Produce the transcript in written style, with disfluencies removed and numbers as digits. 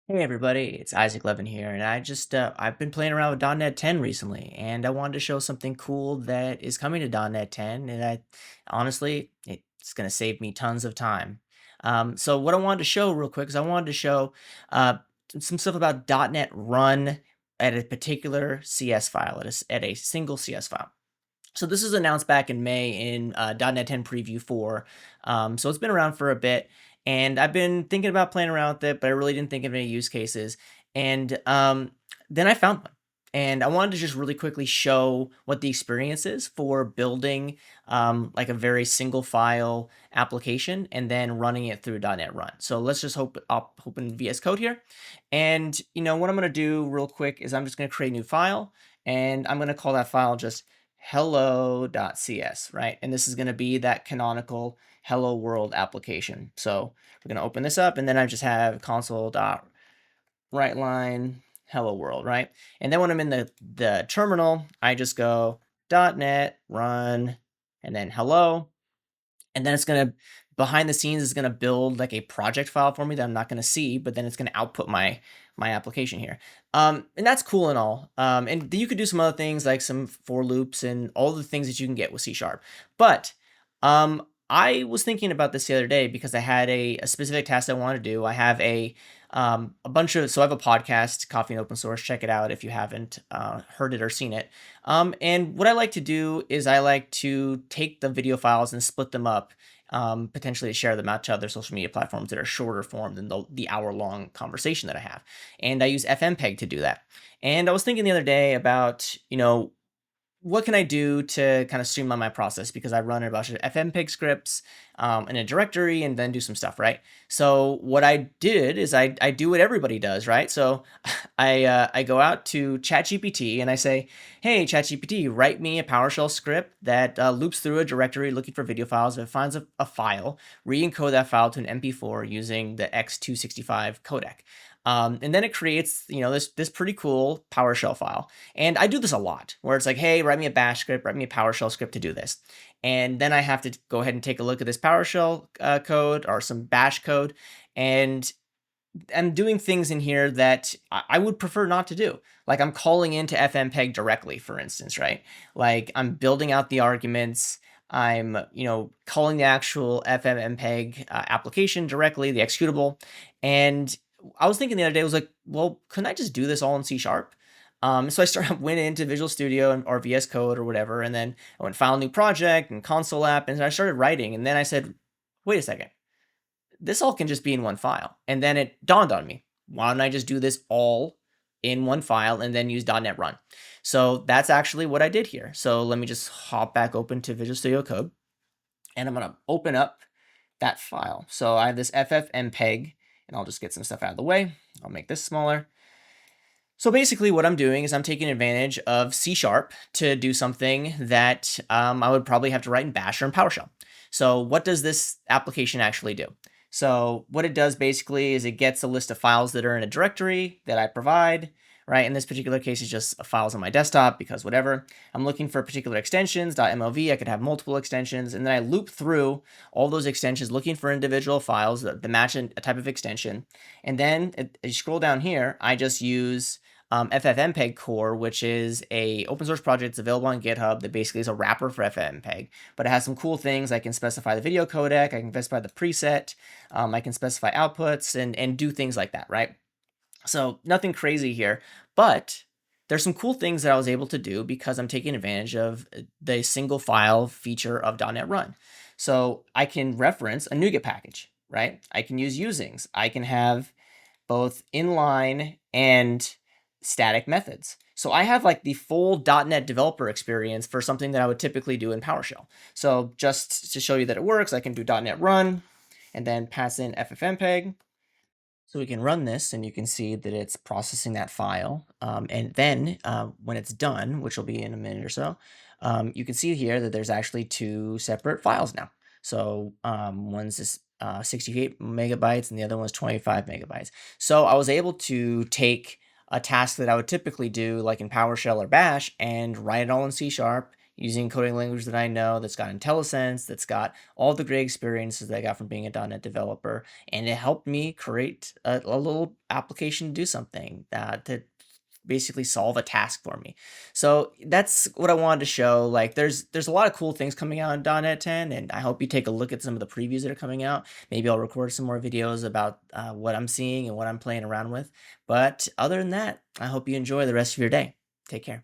Hey everybody, it's Isaac Levin here, and I've been playing around with .NET 10 recently, and I wanted to show something cool that is coming to .NET 10, and honestly, it's gonna save me tons of time. So what I wanted to show real quick is I wanted to show uh, some stuff about .NET Run at a particular CS file, at a single CS file. So this was announced back in May in .NET 10 Preview 4. So it's been around for a bit, and I've been thinking about playing around with it, but I really didn't think of any use cases. And then I found one. And I wanted to just really quickly show what the experience is for building like a very single file application and then running it through .NET Run. So let's just open VS Code here. And what I'm going to do real quick is I'm just going to create a new file, and I'm going to call that file just hello.cs, right? And this is going to be that canonical hello world application. So we're going to open this up, and then I just have console.writeline hello world, right? And then when I'm in the terminal, I just go .NET run and then hello, and then it's going to behind the scenes is going to build like a project file for me that I'm not going to see, but then it's going to output my application here. And that's cool and all. And you could do some other things like some for loops and all the things that you can get with C#. But I was thinking about this the other day because I had a specific task I wanted to do. I have so I have a podcast, Coffee and Open Source. Check it out if you haven't heard it or seen it. And what I like to do is I like to take the video files and split them up, potentially to share them out to other social media platforms that are shorter form than the hour-long conversation that I have. And I use Fmpeg to do that. And I was thinking the other day about, what can I do to kind of streamline my process, because I run a bunch of Fmpeg scripts in a directory and then do some stuff, right? So what I did is I do what everybody does, right? So I go out to ChatGPT and I say, hey, ChatGPT, write me a PowerShell script that loops through a directory looking for video files. If it finds a file, re-encode that file to an MP4 using the X265 codec. And then it creates, this pretty cool PowerShell file. And I do this a lot, where it's like, hey, write me a bash script, write me a PowerShell script to do this. And then I have to go ahead and take a look at this PowerShell code or some bash code. And I'm doing things in here that I would prefer not to do. Like I'm calling into Fmpeg directly, for instance, right? Like I'm building out the arguments. I'm, calling the actual Fmpeg application directly, the executable. And I was thinking the other day, I was like, well, couldn't I just do this all in C#? So I went into Visual Studio or VS Code or whatever, and then I went file new project and console app, and I started writing. And then I said, wait a second, this all can just be in one file. And then it dawned on me, why don't I just do this all in one file and then use .NET Run? So that's actually what I did here. So let me just hop back open to Visual Studio Code, and I'm going to open up that file. So I have this ffmpeg, and I'll just get some stuff out of the way. I'll make this smaller. So basically what I'm doing is I'm taking advantage of C# to do something that I would probably have to write in Bash or in PowerShell. So what does this application actually do? So what it does basically is it gets a list of files that are in a directory that I provide, right? In this particular case, it's just files on my desktop because whatever. I'm looking for particular extensions, .mlv, I could have multiple extensions, and then I loop through all those extensions looking for individual files that match a type of extension. And then as you scroll down here, I just use FFmpeg core, which is a open source project that's available on GitHub that basically is a wrapper for FFmpeg, but it has some cool things. I can specify the video codec, I can specify the preset, I can specify outputs and do things like that, right? So nothing crazy here, but there's some cool things that I was able to do because I'm taking advantage of the single file feature of .NET Run. So I can reference a NuGet package, right? I can use usings. I can have both inline and static methods. So I have like the full .NET developer experience for something that I would typically do in PowerShell. So just to show you that it works, I can do .NET Run and then pass in FFmpeg. So we can run this, and you can see that it's processing that file. And then when it's done, which will be in a minute or so, you can see here that there's actually two separate files now. So one's this 68 megabytes and the other one's 25 megabytes. So I was able to take a task that I would typically do like in PowerShell or Bash and write it all in C#, using coding language that I know, that's got IntelliSense, that's got all the great experiences that I got from being a .NET developer, and it helped me create a little application to do something to basically solve a task for me. So that's what I wanted to show. Like there's a lot of cool things coming out in .NET 10, and I hope you take a look at some of the previews that are coming out. Maybe I'll record some more videos about what I'm seeing and what I'm playing around with. But other than that, I hope you enjoy the rest of your day. Take care.